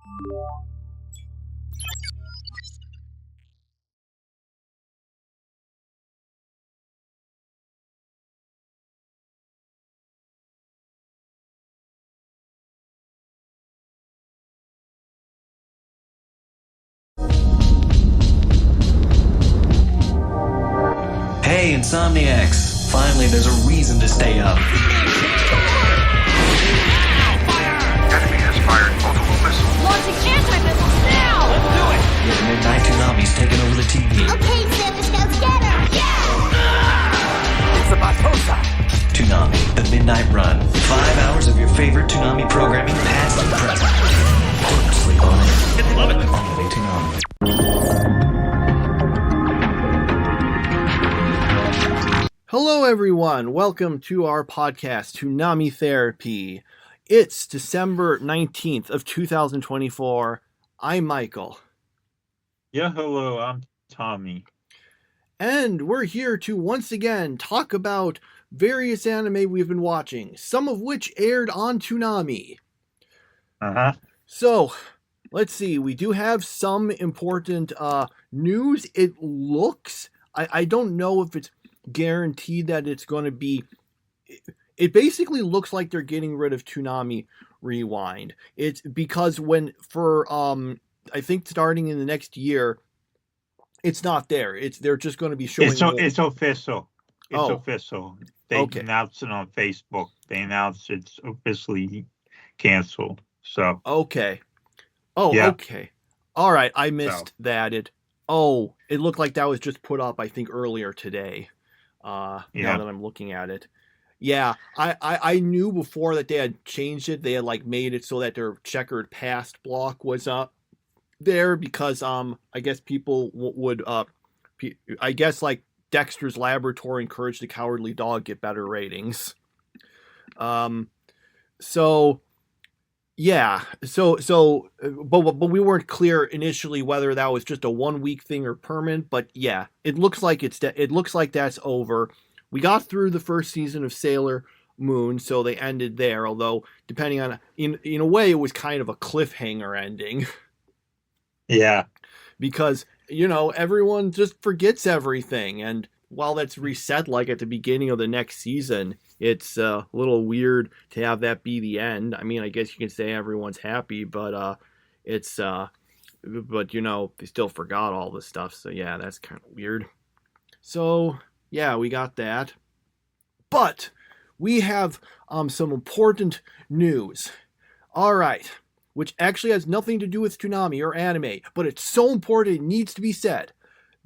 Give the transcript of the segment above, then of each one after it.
Hey, Insomniacs! Finally, there's a reason to stay up. Enemy has fired multiple missiles. Launching anti-missiles now! Let's do it! The Midnight Toonami's taking over the TV. Okay, Santa Scouts, get her! Yeah! It's about Tosa! Toonami, the Midnight Run. 5 hours of your favorite Toonami programming, past and present. Don't sleep on it. Kids love it! Only Toonami. Hello everyone, welcome to our podcast, Toonami Therapy. It's December 19th of 2024. I'm Michael. Yeah, hello, I'm Tommy. And we're here to once again talk about various anime we've been watching, some of which aired on Toonami. Uh-huh. So, let's see, we do have some important news. It looks, I don't know if it's guaranteed that it's going to be, it basically looks like they're getting rid of Toonami Rewind. It's because I think starting in the next year, it's not there. They're just going to be showing. It's official. It's official. They Okay. announced it on Facebook. They announced it's officially canceled. So Okay. Oh, Yeah. okay. All right. I missed that. It looked like that was just put up, I think, earlier today. Now that I'm looking at it. Yeah, I knew before that they had changed it. They had made it so that their checkered past block was up there because I guess people would I guess Dexter's Laboratory encouraged the Cowardly Dog get better ratings. So yeah, but we weren't clear initially whether that was just a 1 week thing or permanent. But yeah, it looks like that's over. We got through the first season of Sailor Moon, so they ended there. Although, depending on in a way, it was kind of a cliffhanger ending yeah. because everyone just forgets everything, and while that's reset at the beginning of the next season, it's a little weird to have that be the end. I mean, I guess you can say everyone's happy, but they still forgot all this stuff. So yeah, that's kind of weird. So yeah, we got that. But we have some important news. All right, which actually has nothing to do with Toonami or anime, but it's so important it needs to be said.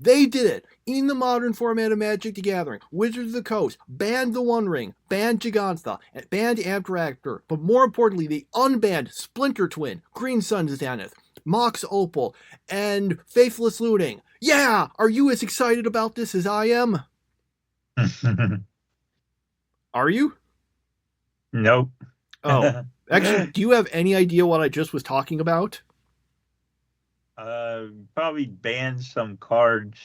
They did it in the modern format of Magic the Gathering. Wizards of the Coast banned the One Ring, banned Gigantha, banned Abtractor, but more importantly, they unbanned Splinter Twin, Green Sun Zenith, Mox Opal, and Faithless Looting. Yeah! Are you as excited about this as I am? Are you? Nope. Oh, actually, do you have any idea what I just was talking about? Probably banned some cards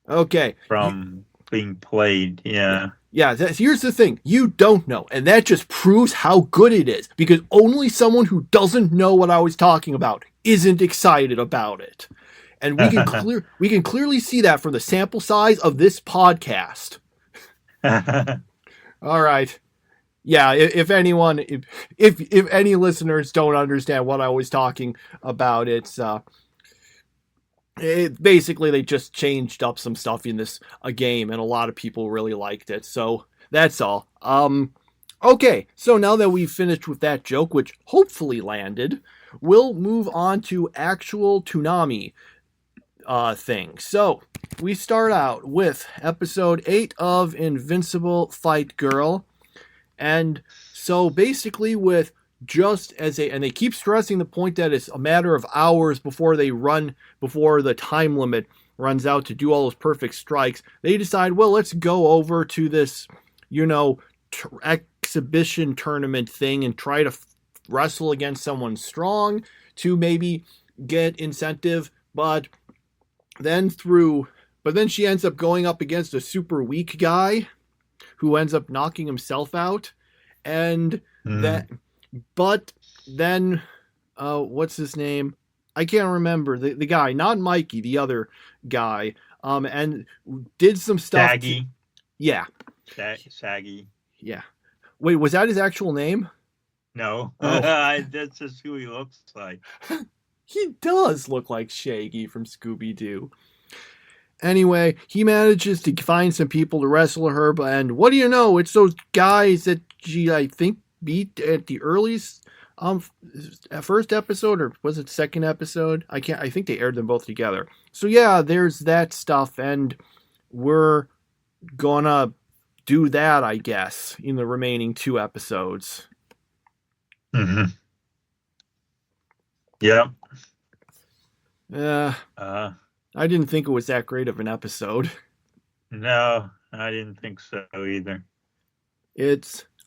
Okay. from being played. Yeah. Yeah, here's the thing. You don't know, and that just proves how good it is, because only someone who doesn't know what I was talking about isn't excited about it. And we can clearly see that from the sample size of this podcast. All right. Yeah, if any listeners don't understand what I was talking about, basically they just changed up some stuff in this game, and a lot of people really liked it. So that's all. Okay, so now that we've finished with that joke, which hopefully landed, we'll move on to actual Toonami things. So we start out with episode 8 of Invincible Fight Girl. And so basically and they keep stressing the point that it's a matter of hours before the time limit runs out to do all those perfect strikes. They decide, well, let's go over to this, exhibition tournament thing and try to wrestle against someone strong to maybe get incentive. But then she ends up going up against a super weak guy who ends up knocking himself out, and then what's his name? I can't remember the guy, not Mikey, the other guy. And did some stuff. Saggy. Yeah. Saggy. Yeah. Wait, was that his actual name? No. Oh. That's just who he looks like. He does look like Shaggy from Scooby-Doo. Anyway, he manages to find some people to wrestle her, and what do you know? It's those guys that she, I think, beat at the earliest first episode, or was it second episode? I think they aired them both together. So yeah, there's that stuff, and we're gonna do that, I guess, in the remaining 2 episodes. Mm-hmm. Yep. I didn't think it was that great of an episode. No, I didn't think so either.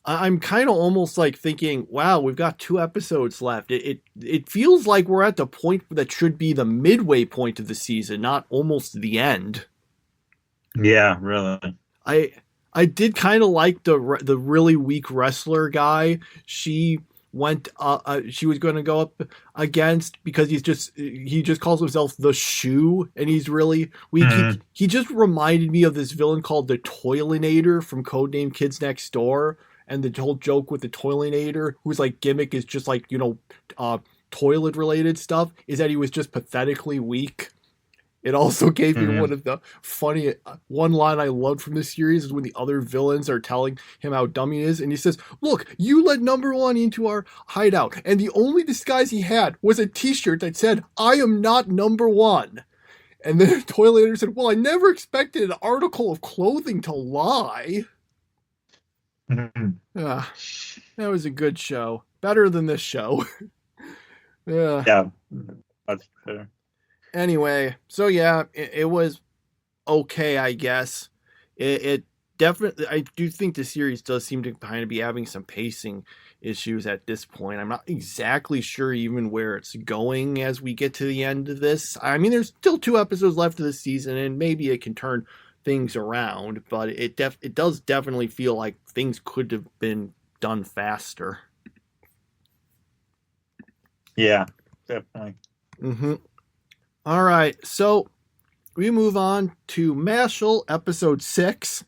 I'm kind of almost like thinking, wow, we've got 2 episodes left. It feels like we're at the point that should be the midway point of the season, not almost the end. Yeah, really. I did kind of like the really weak wrestler guy. She was going to go up against, because he just calls himself the Shoe, and he's really weak. Mm-hmm. He just reminded me of this villain called the Toilinator from Codename Kids Next Door, and the whole joke with the Toilinator, whose like gimmick is just like, toilet related stuff, is that he was just pathetically weak. It also gave me one of the funny one line I loved from this series is when the other villains are telling him how dumb he is, and he says, "Look, you let number 1 into our hideout, and the only disguise he had was a t-shirt that said, 'I am not number 1.'" And then the Toilator said, "Well, I never expected an article of clothing to lie." That was a good show. Better than this show. Yeah, that's fair. Anyway, so yeah, it was okay, I guess. It definitely, I do think the series does seem to kind of be having some pacing issues at this point. I'm not exactly sure even where it's going as we get to the end of this. I mean, there's still 2 episodes left of the season, and maybe it can turn things around, but it does definitely feel like things could have been done faster. Yeah, definitely. Mm-hmm. All right, so we move on to Mashle, episode 6.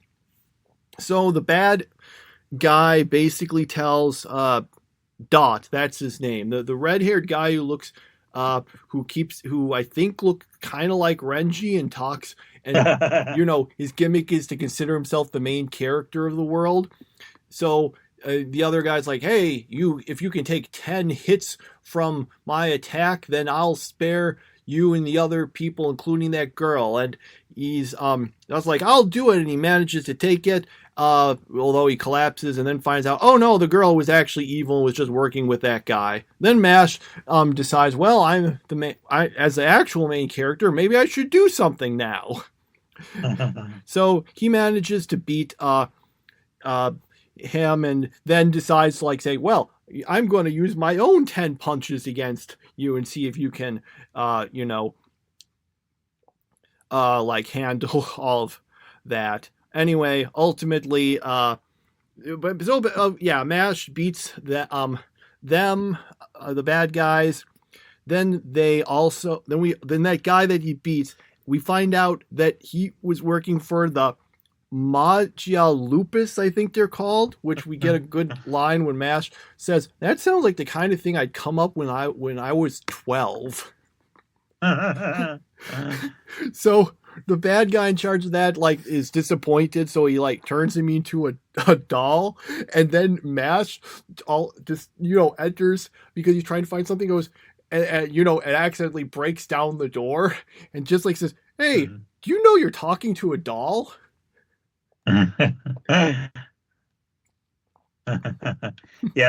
So the bad guy basically tells Dot, that's his name, the red-haired guy who looks, who I think look kind of like Renji and talks, and his gimmick is to consider himself the main character of the world. So the other guy's like, "Hey, if you can take 10 hits from my attack, then I'll spare you and the other people, including that girl." And I was like, "I'll do it," and he manages to take it, although he collapses and then finds out, oh no, the girl was actually evil and was just working with that guy. Then Mash decides, well, I'm as the actual main character, maybe I should do something now. So he manages to beat him, and then decides to say, well, I'm going to use my own 10 punches against you and see if you can, handle all of that. Anyway, ultimately, Mash beats the bad guys. Then that guy that he beats, we find out that he was working for the Lupus, I think they're called, which we get a good line when Mash says, "That sounds like the kind of thing I'd come up when I was 12. So the bad guy in charge of that is disappointed, so he turns him into a doll, and then Mash enters because he's trying to find something, goes and accidentally breaks down the door and just says, "Hey, do you know you're talking to a doll?" Yeah,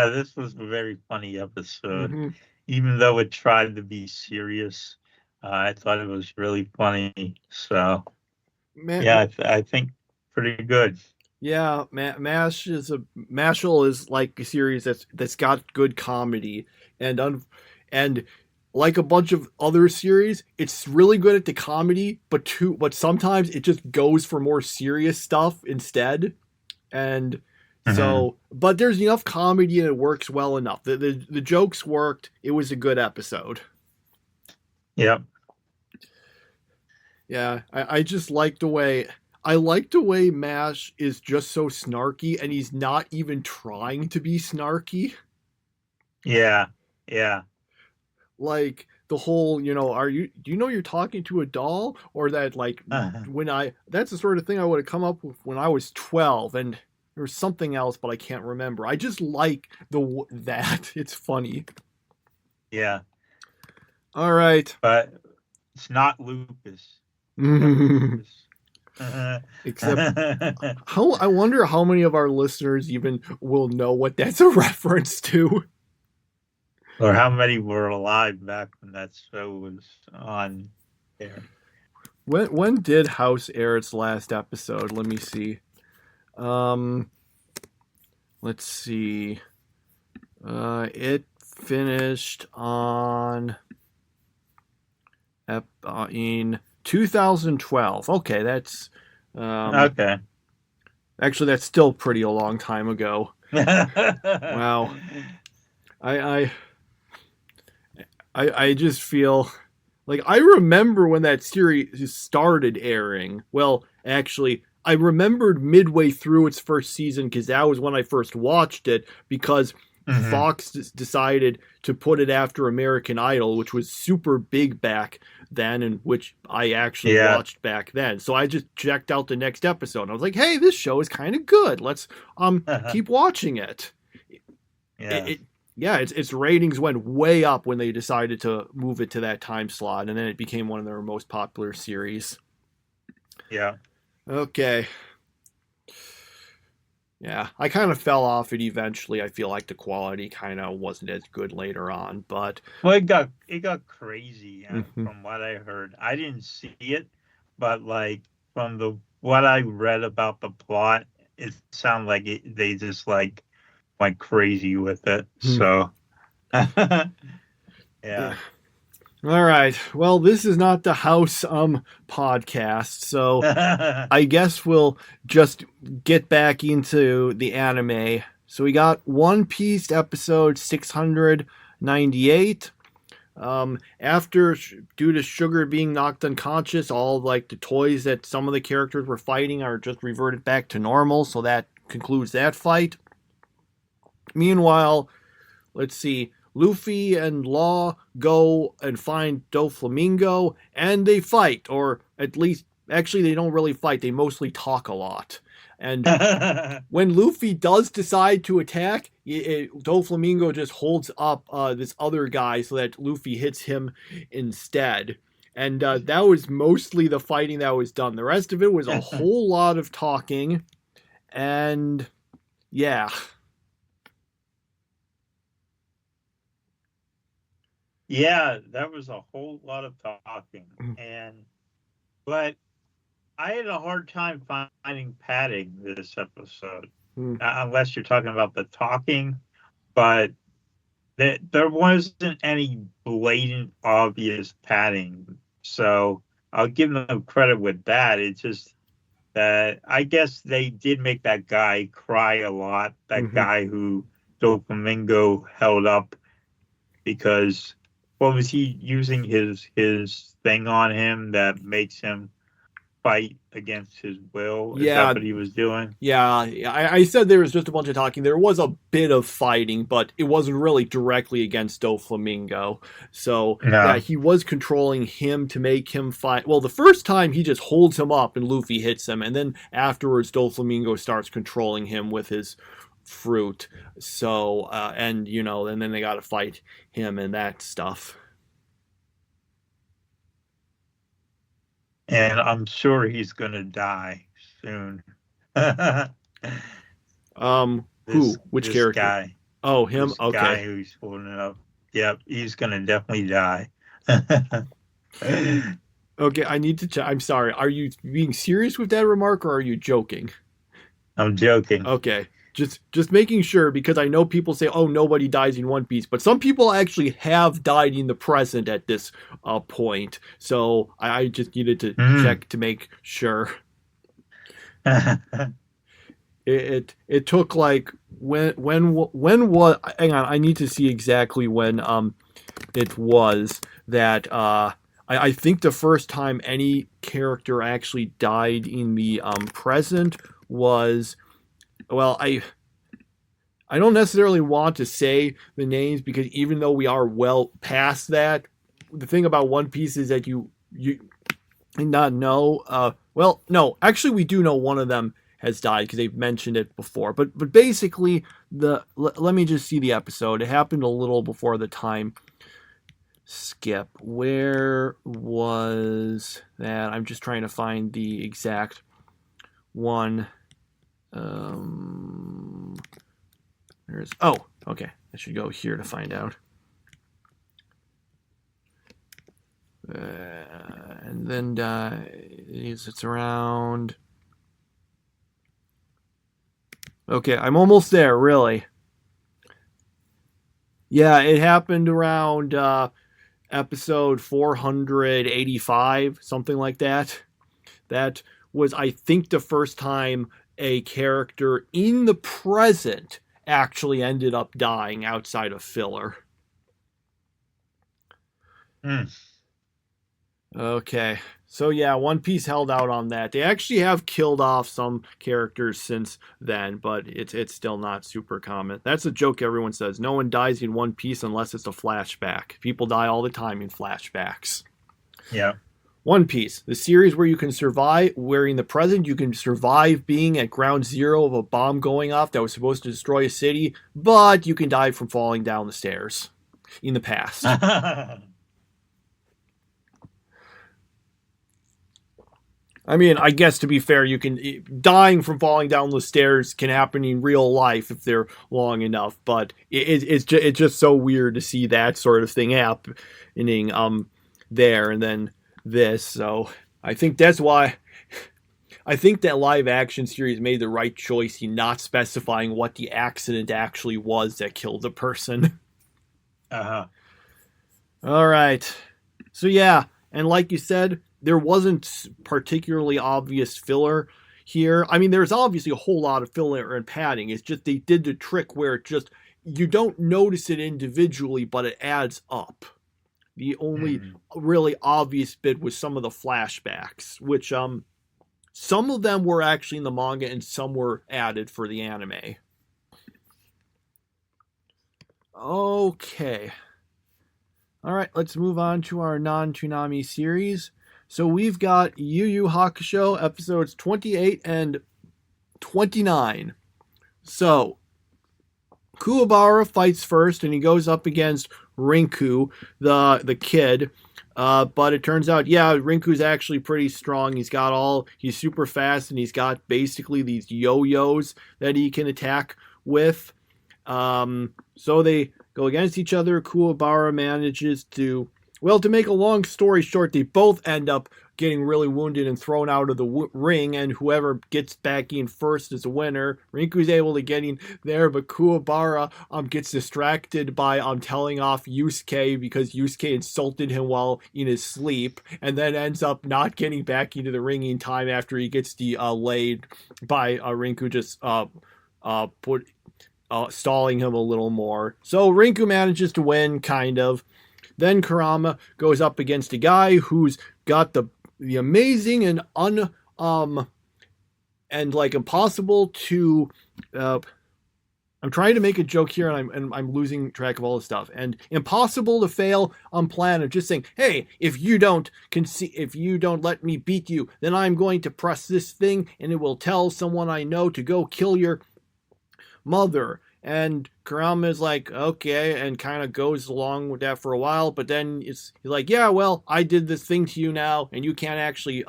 this was a very funny episode. Even though it tried to be serious, I thought it was really funny. So, I think pretty good. Yeah, Mashle is like a series that's got good comedy, and like a bunch of other series, it's really good at the comedy, but sometimes it just goes for more serious stuff instead. And So, but there's enough comedy and it works well enough. The jokes worked. It was a good episode. Yep. Yeah, I just like the way Mash is just so snarky, and he's not even trying to be snarky. Yeah. Yeah. Like the whole, do you know you're talking to a doll? Or that, like, that's the sort of thing I would have come up with when I was 12, and there was something else, but I can't remember. I just like that. It's funny. Yeah. All right. But it's not Lupus. Except, I wonder how many of our listeners even will know what that's a reference to. Or how many were alive back when that show was on air. When did House air its last episode? Let me see. Let's see. It finished on in 2012. Okay, that's okay. Actually, that's still pretty a long time ago. Wow. I just feel like I remember when that series started airing. Well, actually, I remembered midway through its first season because that was when I first watched it, because Fox decided to put it after American Idol, which was super big back then, and which I actually watched back then. So I just checked out the next episode. I was like, hey, this show is kind of good. Let's keep watching it. Its ratings went way up when they decided to move it to that time slot, and then it became one of their most popular series. Yeah. Okay. Yeah, I kind of fell off it eventually. I feel like the quality kind of wasn't as good later on, but well, it got crazy from what I heard. I didn't see it, but like from what I read about the plot, it sounded like they just like went crazy with it. So yeah. All right. Well, this is not the House podcast, so I guess we'll just get back into the anime. So we got One Piece episode 698. After, due to Sugar being knocked unconscious, all like the toys that some of the characters were fighting are just reverted back to normal, so that concludes that fight. Meanwhile, let's see, Luffy and Law go and find Doflamingo, and they fight, or at least, actually they don't really fight, they mostly talk a lot. And when Luffy does decide to attack, Doflamingo just holds up this other guy so that Luffy hits him instead. And that was mostly the fighting that was done. The rest of it was a whole lot of talking, and yeah. Yeah, that was a whole lot of talking, but I had a hard time finding padding this episode, unless you're talking about the talking, but there wasn't any blatant, obvious padding, so I'll give them credit with that. It's just that I guess they did make that guy cry a lot, that guy who Doflamingo held up, because what was he using his thing on him that makes him fight against his will? Is that what he was doing? Yeah, I said there was just a bunch of talking. There was a bit of fighting, but it wasn't really directly against Doflamingo. So yeah, he was controlling him to make him fight. Well, the first time he just holds him up and Luffy hits him, and then afterwards Doflamingo starts controlling him with his fruit. So and then they got to fight him and that stuff. And I'm sure he's gonna die soon. Who? Which character? Guy. Oh, him. This okay. Guy who's holding it up. Yep, he's gonna definitely die. Okay, I need to check. I'm sorry. Are you being serious with that remark, or are you joking? I'm joking. Okay. Just making sure, because I know people say, oh, nobody dies in One Piece, but some people actually have died in the present at this point. So I just needed to check to make sure. it took like when was, hang on, I need to see exactly when it was that I think the first time any character actually died in the present was, well, I don't necessarily want to say the names because even though we are well past that, the thing about One Piece is that you not know. Well, no, actually we do know one of them has died because they've mentioned it before. But basically, let me just see the episode. It happened a little before the time skip. Where was that? I'm just trying to find the exact one. Okay. I should go here to find out. And then it's around. Okay, I'm almost there, really. Yeah, it happened around episode 485, something like that. That was, I think, the first time a character in the present actually ended up dying outside of filler. Okay. So yeah, One Piece held out on that. They actually have killed off some characters since then, but it's still not super common. That's a joke everyone says. No one dies in One Piece unless it's a flashback. People die all the time in flashbacks. Yeah. One Piece, the series where you can survive, where in the present you can survive being at ground zero of a bomb going off that was supposed to destroy a city, but you can die from falling down the stairs in the past. I mean, I guess to be fair, dying from falling down the stairs can happen in real life if they're long enough, but it's just so weird to see that sort of thing happening there and then this. So I think that's why I think that live action series made the right choice in not specifying what the accident actually was that killed the person. Uh-huh. All right. So yeah, and like you said, there wasn't particularly obvious filler here. I mean, there's obviously a whole lot of filler and padding. It's just they did the trick where it just, you don't notice it individually, but it adds up. The only really obvious bit was some of the flashbacks, which some of them were actually in the manga and some were added for the anime. Okay. All right, let's move on to our non-Toonami series. So we've got Yu Yu Hakusho episodes 28 and 29. So Kuwabara fights first and he goes up against Rinku, the kid. But it turns out, yeah, Rinku's actually pretty strong. He's super fast and he's got basically these yo-yos that he can attack with. So they go against each other. Kuwabara manages to make a long story short, they both end up getting really wounded and thrown out of the ring, and whoever gets back in first is a winner. Rinku's able to get in there, but Kuwabara gets distracted by telling off Yusuke because Yusuke insulted him while in his sleep, and then ends up not getting back into the ring in time after he gets delayed by Rinku just stalling him a little more. So Rinku manages to win, kind of. Then Kurama goes up against a guy who's got the amazing and impossible to. I'm trying to make a joke here, and I'm losing track of all the stuff. And impossible to fail plan of just saying, "Hey, if you don't let me beat you, then I'm going to press this thing, and it will tell someone I know to go kill your mother." And Kurama is like, okay, and kind of goes along with that for a while, but then he's like, yeah, well, I did this thing to you now, and you can't actually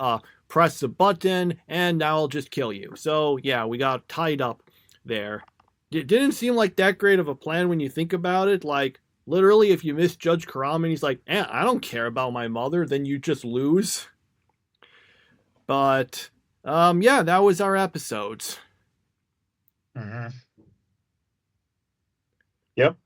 press the button, and now I'll just kill you. So, yeah, we got tied up there. It didn't seem like that great of a plan when you think about it. Like, literally, if you misjudge Kurama and he's like, I don't care about my mother, then you just lose. But, yeah, that was our episodes. Mm-hmm. Yep.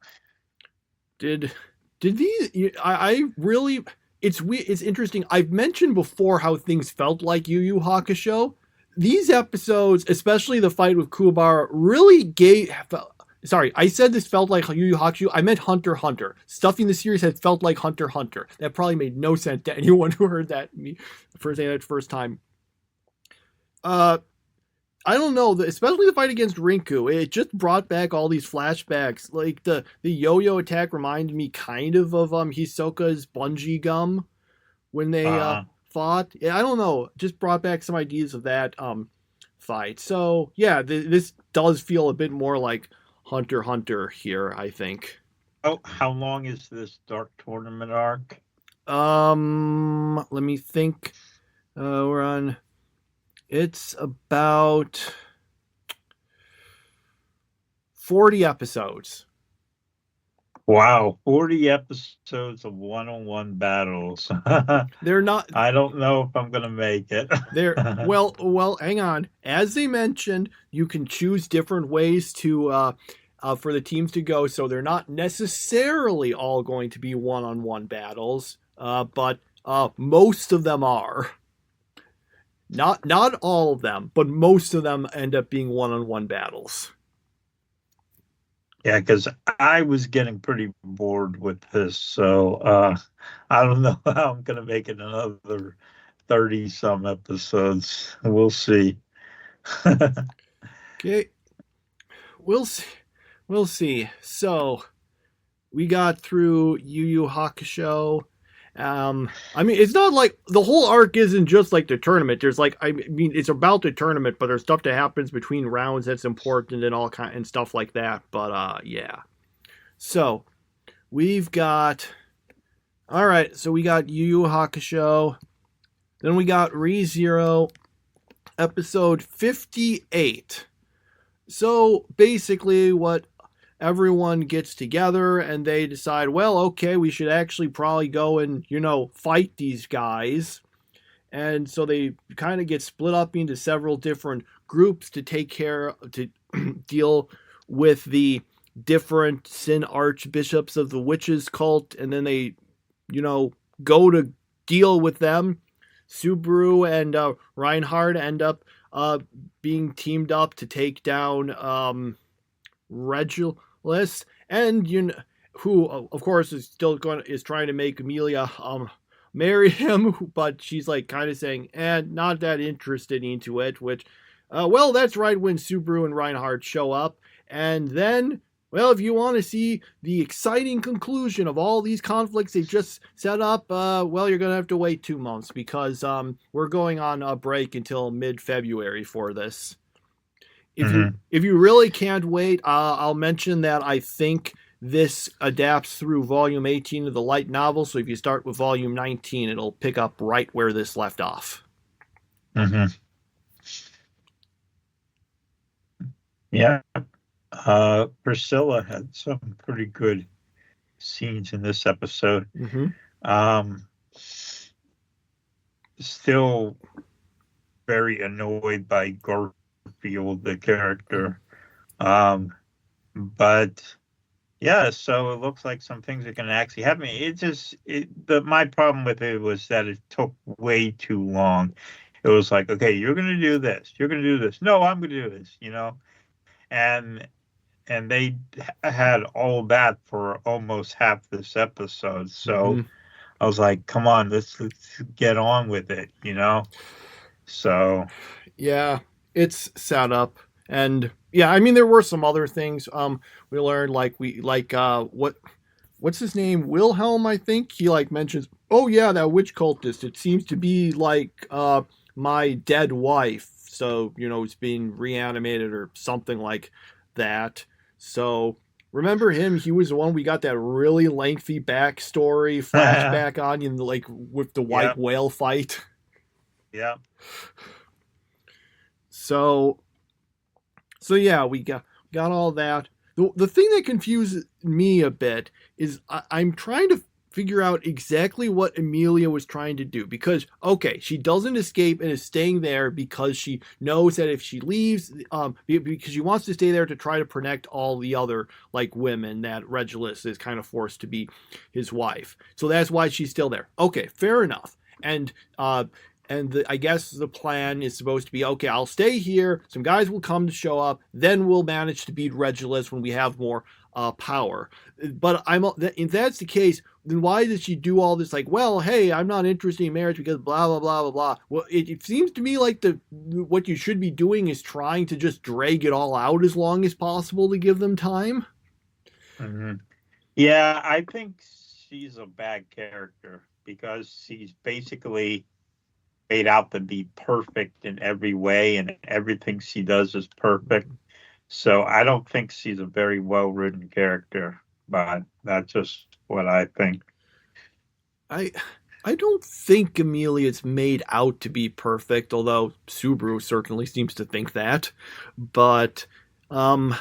Did these? I really. It's interesting. I've mentioned before how things felt like Yu Yu Hakusho. these episodes, especially the fight with Kuwabara, really gave. Sorry, I said this felt like Yu Yu Hakusho. I meant Hunter x Hunter. Stuff in the series had felt like Hunter x Hunter. That probably made no sense to anyone who heard that the first time. I don't know, especially the fight against Rinku. It just brought back all these flashbacks. Like the yo-yo attack reminded me kind of Hisoka's bungee gum when they fought. Yeah, I don't know, just brought back some ideas of that fight. So yeah, this does feel a bit more like Hunter x Hunter here, I think. Oh, how long is this Dark Tournament arc? Let me think. We're on. It's about 40 episodes. Wow, 40 episodes of one-on-one battles. They're not. I don't know if I'm gonna make it. well, hang on. As they mentioned, you can choose different ways to for the teams to go, so they're not necessarily all going to be one-on-one battles, but most of them are. Not all of them, but most of them end up being one-on-one battles. Yeah, because I was getting pretty bored with this, so I don't know how I'm gonna make it another 30-some episodes. We'll see. Okay, we'll see. We'll see. So we got through Yu Yu Hakusho. I mean, it's not like the whole arc isn't just like the tournament. There's like, I mean, it's about the tournament, but there's stuff that happens between rounds that's important and all kind and stuff like that. But yeah. So we've got. All right, so we got Yu Yu Hakusho. Then we got ReZero, episode 58. So basically, what everyone gets together and they decide, well, okay, we should actually probably go and, fight these guys. And so they kind of get split up into several different groups to deal with the different Sin Archbishops of the Witches cult. And then they, go to deal with them. Subaru and Reinhardt end up being teamed up to take down Regulus, and who of course is trying to make Amelia marry him, but she's like kind of saying, not that interested into it, which well, that's right when Subaru and Reinhardt show up. And then, well, if you want to see the exciting conclusion of all these conflicts they just set up, well, you're gonna have to wait 2 months, because we're going on a break until mid-February for this. If you really can't wait, I'll mention that I think this adapts through volume 18 of the light novel. So if you start with volume 19, it'll pick up right where this left off. Yeah. Priscilla had some pretty good scenes in this episode. Still very annoyed by Garfield, the character. But yeah, so it looks like some things are going to actually happen. My problem with it was that it took way too long. It was like, okay, you're going to do this. You're going to do this. No, I'm going to do this, And they had all that for almost half this episode. So I was like, come on, let's get on with it, So yeah, it's set up. And yeah, I mean, there were some other things we learned, what's his name, Wilhelm, I think he mentions, oh yeah, that witch cultist, it seems to be like my dead wife, so it's being reanimated or something like that. So remember him, he was the one we got that really lengthy backstory flashback on, with the white whale fight. Yeah. So yeah, we got all that. The thing that confuses me a bit is I'm trying to figure out exactly what Amelia was trying to do, because okay, she doesn't escape and is staying there because she knows that if she leaves, because she wants to stay there to try to protect all the other women that Regulus is kind of forced to be his wife. So that's why she's still there. Okay, fair enough. And And I guess the plan is supposed to be, okay, I'll stay here. Some guys will come to show up. Then we'll manage to beat Regulus when we have more power. But if that's the case, then why did she do all this? Like, well, hey, I'm not interested in marriage because blah, blah, blah, blah, blah. Well, it seems to me like what you should be doing is trying to just drag it all out as long as possible to give them time. Mm-hmm. Yeah, I think she's a bad character because she's basically made out to be perfect in every way, and everything she does is perfect. So I don't think she's a very well-written character, but that's just what I think. I don't think Amelia's made out to be perfect, although Subaru certainly seems to think that. But yeah,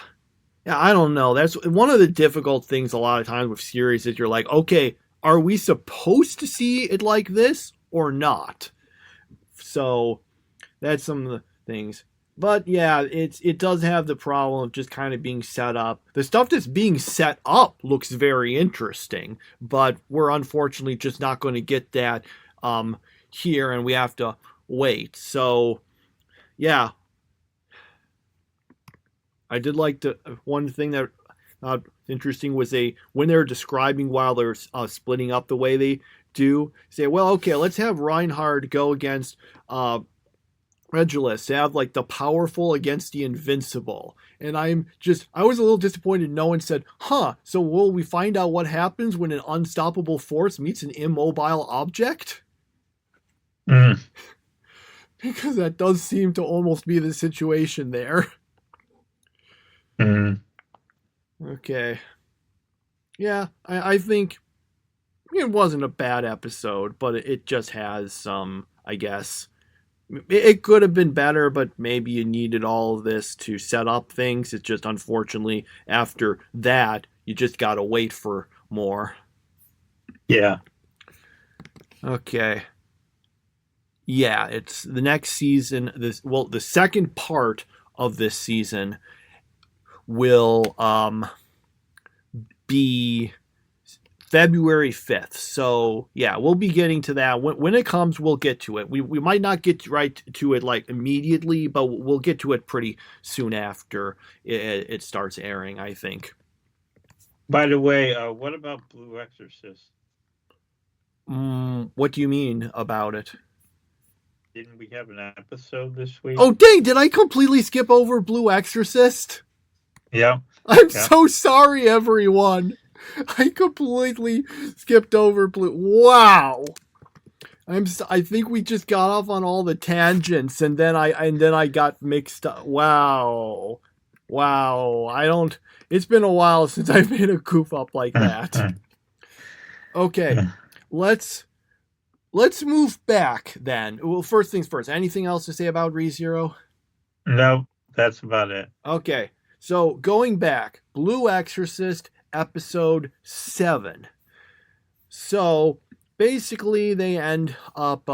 I don't know. That's one of the difficult things a lot of times with series is you're like, okay, are we supposed to see it like this or not? So that's some of the things. But yeah, it does have the problem of just kind of being set up. The stuff that's being set up looks very interesting, but we're unfortunately just not going to get that here, and we have to wait. So yeah, I did like one thing that interesting was when they're describing while they're splitting up the way they do, say, well, okay, let's have Reinhard go against Regulus, to have like the powerful against the invincible. And I was a little disappointed no one said, so will we find out what happens when an unstoppable force meets an immobile object? Mm. Because that does seem to almost be the situation there. Mm. Okay. Yeah, I think it wasn't a bad episode, but it just has some, I guess, it could have been better, but maybe you needed all of this to set up things. It's just, unfortunately, after that, you just gotta wait for more. Yeah. Okay. Yeah, it's the next season. The second part of this season will be February 5th. So yeah, we'll be getting to that. When it comes, we'll get to it. We might not get right to it like immediately, but we'll get to it pretty soon after it starts airing, I think. By the way, what about Blue Exorcist? What do you mean about it? Didn't we have an episode this week? Oh, dang, did I completely skip over Blue Exorcist? Yeah. I'm so sorry, everyone. I completely skipped over Blue. Wow. I think we just got off on all the tangents, and then I got mixed up. Wow. It's been a while since I've made a goof up like that. Okay. Let's move back then. Well, first things first. Anything else to say about ReZero? No, that's about it. Okay. So going back, Blue Exorcist episode 7. So basically they end up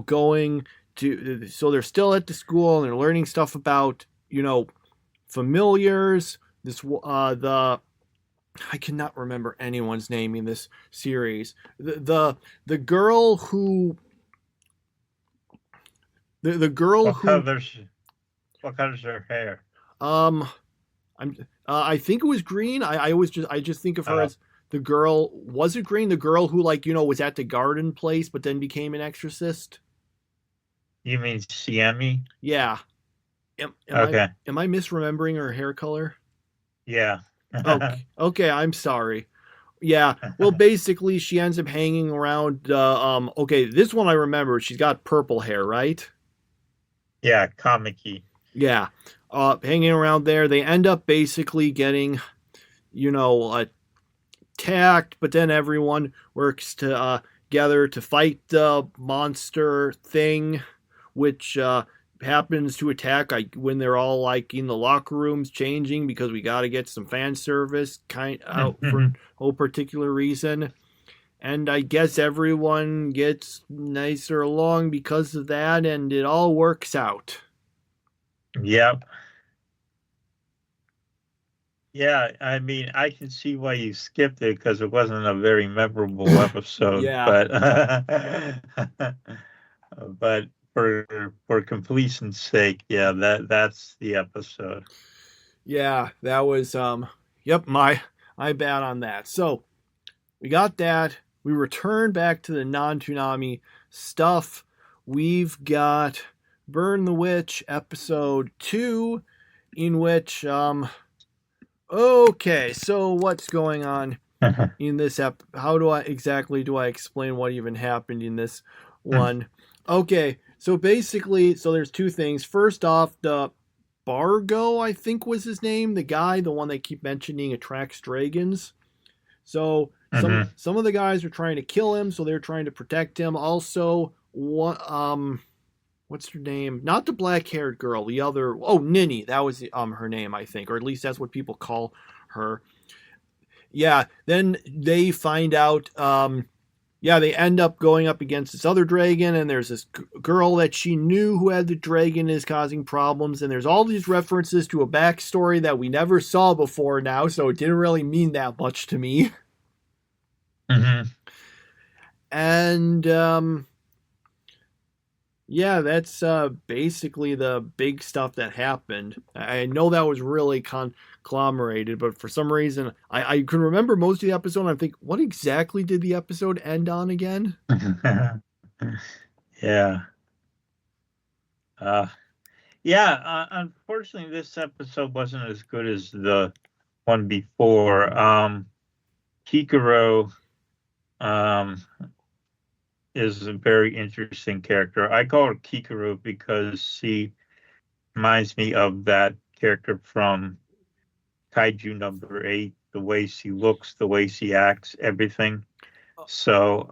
going to, so they're still at the school and they're learning stuff about familiars. I cannot remember anyone's name in this series. The girl who what color's her hair? I think it was green. I just think of her as the girl. Was it green? The girl who was at the garden place, but then became an exorcist. You mean Siemi? Yeah. Am I misremembering her hair color? Yeah. Okay. I'm sorry. Yeah. Well, basically, she ends up hanging around. Okay, this one I remember. She's got purple hair, right? Yeah, comic-y. Yeah. Hanging around there. They end up basically getting, attacked, but then everyone works together to fight the monster thing, which happens to attack when they're all in the locker rooms changing because we got to get some fan service out for no particular reason. And I guess everyone gets nicer along because of that, and it all works out. Yep. Yeah, I mean, I can see why you skipped it because it wasn't a very memorable episode. Yeah. But but for completion's sake, yeah, that's the episode. Yeah, that was yep, my bad on that. So we got that. We return back to the non-Toonami stuff. We've got Burn the Witch episode 2, in which okay, so what's going on in this how do I explain what even happened in this one? Okay, so basically, so there's two things. First off, the Bargo, I think was his name, the one they keep mentioning attracts dragons. So some of the guys are trying to kill him, so they're trying to protect him. Also, what's her name? Not the black-haired girl, the other. Oh, Ninny, that was her name, I think, or at least that's what people call her. Yeah, then they find out. They end up going up against this other dragon, and there's this girl that she knew who had the dragon is causing problems, and there's all these references to a backstory that we never saw before now, so it didn't really mean that much to me. And that's basically the big stuff that happened. I know that was really conglomerated, but for some reason, I can remember most of the episode, and I think, what exactly did the episode end on again? Yeah. Unfortunately, this episode wasn't as good as the one before. Kikoro is a very interesting character. I call her Kikoro because she reminds me of that character from Kaiju number 8, the way she looks, the way she acts, everything. So,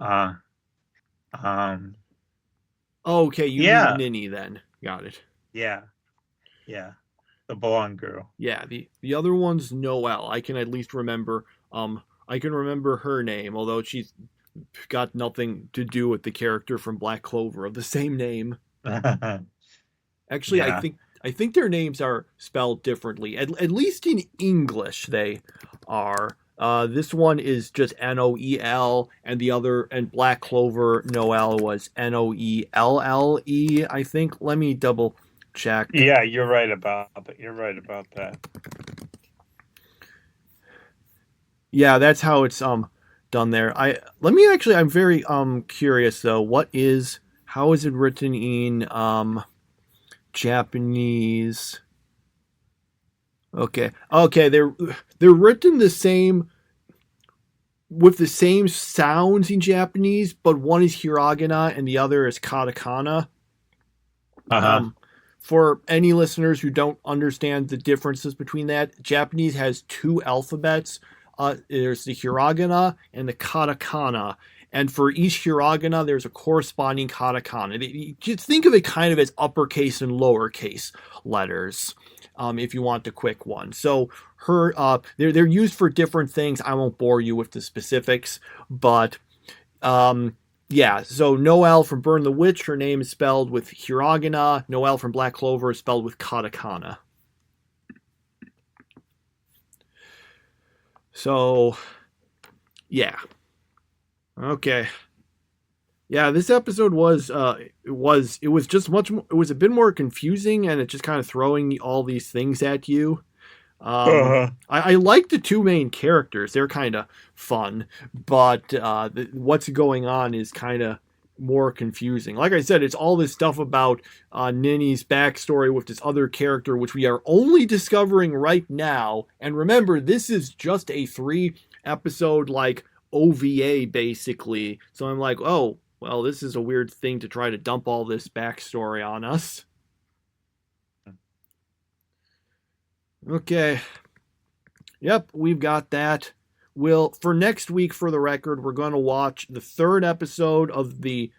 okay, you mean Ninny then. Got it. Yeah. The blonde girl. Yeah, the other one's Noelle. I can at least remember, I can remember her name, although she's got nothing to do with the character from Black Clover of the same name. Actually, yeah. I think their names are spelled differently. At least in English, they are. This one is just Noel, and Black Clover Noelle was Noelle, I think. Let me double check. Yeah, you're right about that. Yeah, that's how it's done there. I'm very curious though. How is it written in Japanese? Okay, they're written the same, with the same sounds in Japanese, but one is hiragana and the other is katakana. For any listeners who don't understand the differences between that, Japanese has two alphabets. There's the hiragana and the katakana. And for each hiragana, there's a corresponding katakana. Just think of it kind of as uppercase and lowercase letters, if you want the quick one. So they're used for different things. I won't bore you with the specifics, but so Noelle from Burn the Witch, her name is spelled with hiragana. Noelle from Black Clover is spelled with katakana. So, yeah. Okay. Yeah, this episode was a bit more confusing, and it just kind of throwing all these things at you. I like the two main characters; they're kind of fun, but what's going on is kind of more confusing. Like I said, it's all this stuff about Ninny's backstory with this other character, which we are only discovering right now. And remember, this is just a 3-episode OVA basically. So I'm like, oh, well, this is a weird thing to try to dump all this backstory on us. Okay. Yep, we've got that. For next week, for the record, we're going to watch the 3rd episode of the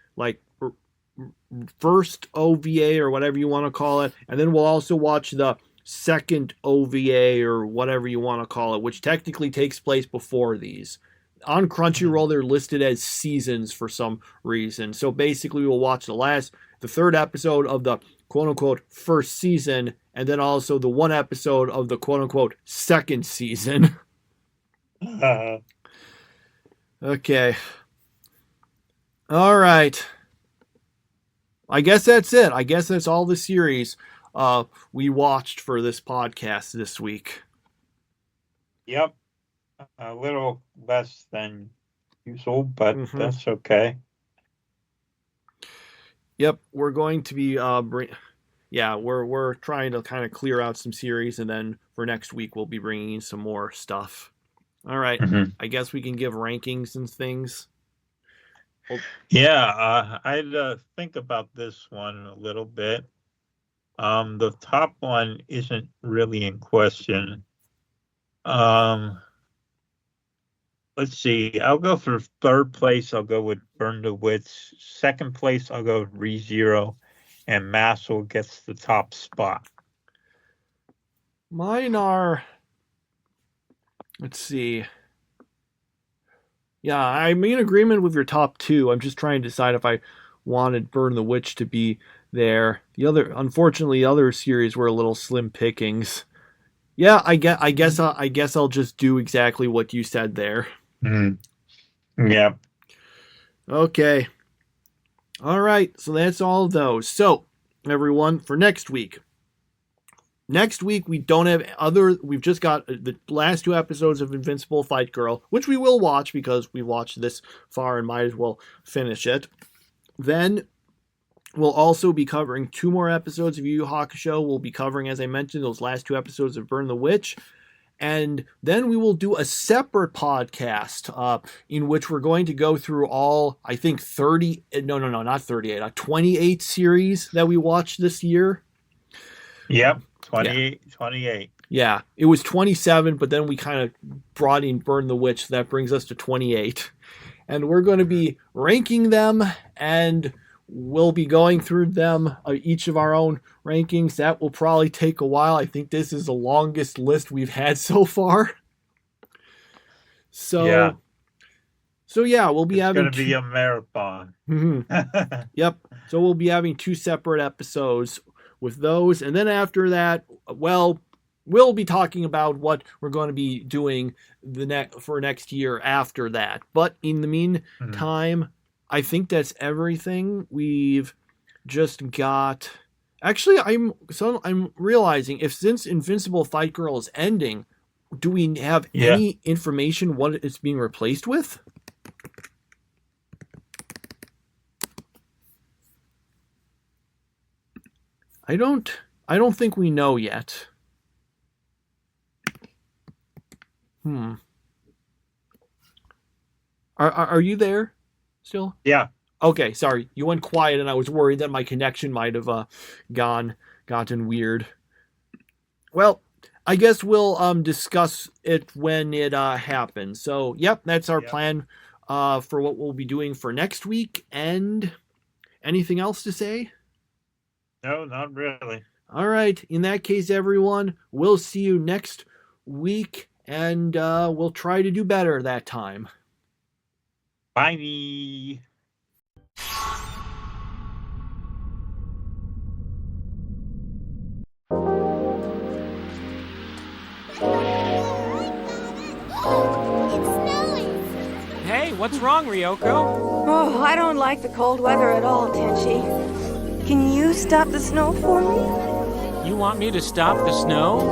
first OVA or whatever you want to call it, and then we'll also watch the 2nd OVA or whatever you want to call it, which technically takes place before these. On Crunchyroll, they're listed as seasons for some reason. So basically, we'll watch the 3rd episode of the quote-unquote 1st season, and then also the 1 episode of the quote-unquote 2nd season. Okay. All right. I guess that's it. I guess that's all the series we watched for this podcast this week. Yep. A little less than usual, but that's okay. Yep, we're going to be we're trying to kind of clear out some series, and then for next week we'll be bringing in some more stuff. All right, I guess we can give rankings and things. Yeah, I'd think about this one a little bit. The top one isn't really in question. Let's see. I'll go for third place. I'll go with Burn the Witch. Second place, I'll go with ReZero, and Mashle gets the top spot. Mine are. Let's see. Yeah, I'm in agreement with your top two. I'm just trying to decide if I wanted Burn the Witch to be there. Unfortunately, the other series were a little slim pickings. Yeah, I guess I'll just do exactly what you said there. Yeah. Okay. All right. So that's all of those. So, everyone, for next week. Next week we don't have we've just got the last two episodes of Invincible Fight Girl, which we will watch because we watched this far and might as well finish it. Then we'll also be covering 2 more episodes of Yu Yu Hakusho. We'll be covering, as I mentioned, those last 2 episodes of Burn the Witch. And then we will do a separate podcast in which we're going to go through all, I think, 28 series that we watched this year. Yep, 28. Yeah, it was 27, but then we kind of brought in Burn the Witch. So that brings us to 28. And we're going to be ranking them, and we'll be going through them, each of our own rankings. That will probably take a while. I think this is the longest list we've had so far. So yeah, we'll be having... It's going to be a marathon. Yep. So we'll be having 2 separate episodes with those. And then after that, well, we'll be talking about what we're going to be doing for next year after that. But in the meantime... I think that's everything. We've just got. Actually, I'm realizing since Invincible Fight Girl is ending, do we have any information what it's being replaced with? I don't think we know yet. Are you there? Still? Yeah. Okay, sorry. You went quiet and I was worried that my connection might have gotten weird. Well, I guess we'll discuss it when it happens. So, yep, that's our plan for what we'll be doing for next week. And anything else to say? No, not really. All right. In that case, everyone, we'll see you next week, and we'll try to do better that time. Bye. Hey, what's wrong, Ryoko? Oh, I don't like the cold weather at all, Tenchi. Can you stop the snow for me? You want me to stop the snow?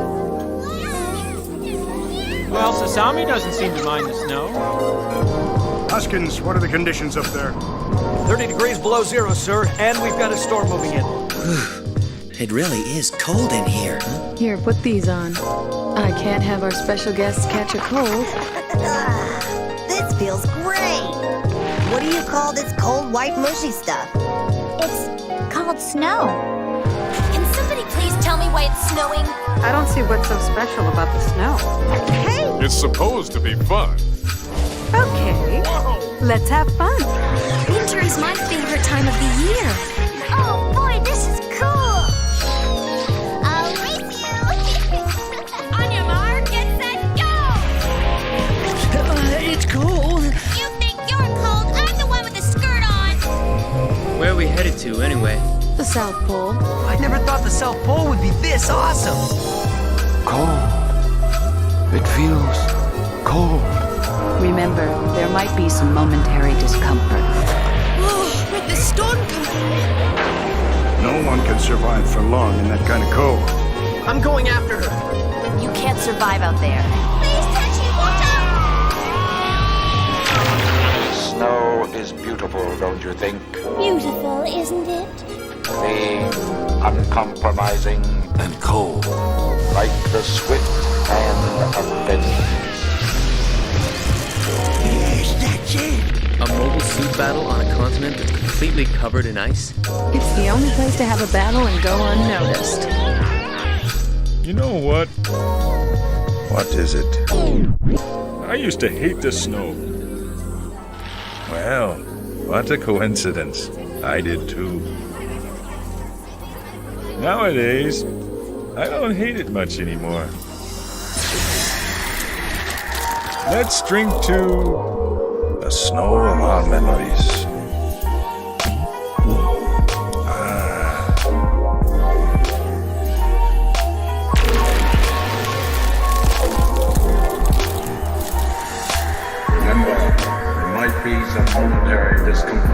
Well, Sasami doesn't seem to mind the snow. Huskins, what are the conditions up there? 30 degrees below zero, sir, and we've got a storm moving in. It really is cold in here. Here, put these on. I can't have our special guests catch a cold. This feels great. What do you call this cold, white, mushy stuff? It's called snow. Can somebody please tell me why it's snowing? I don't see what's so special about the snow. Hey! It's supposed to be fun. Okay, let's have fun. Winter is my favorite time of the year. Oh boy, this is cool. I'll race you. On your mark, get set, go! It's cold. You think you're cold? I'm the one with the skirt on. Where are we headed to, anyway? The South Pole. I never thought the South Pole would be this awesome. Cold. It feels cold. Remember, there might be some momentary discomfort. With the storm coming. No one can survive for long in that kind of cold. I'm going after her. You can't survive out there. Snow is beautiful, don't you think? Beautiful, isn't it? Clean, uncompromising, and cold. Like the swift hand of vengeance. Yes, that's it. A mobile suit battle on a continent that's completely covered in ice? It's the only place to have a battle and go unnoticed. You know what? What is it? I used to hate the snow. Well, what a coincidence. I did too. Nowadays, I don't hate it much anymore. Let's drink to the snow of our memories. Remember, there might be some momentary discomfort.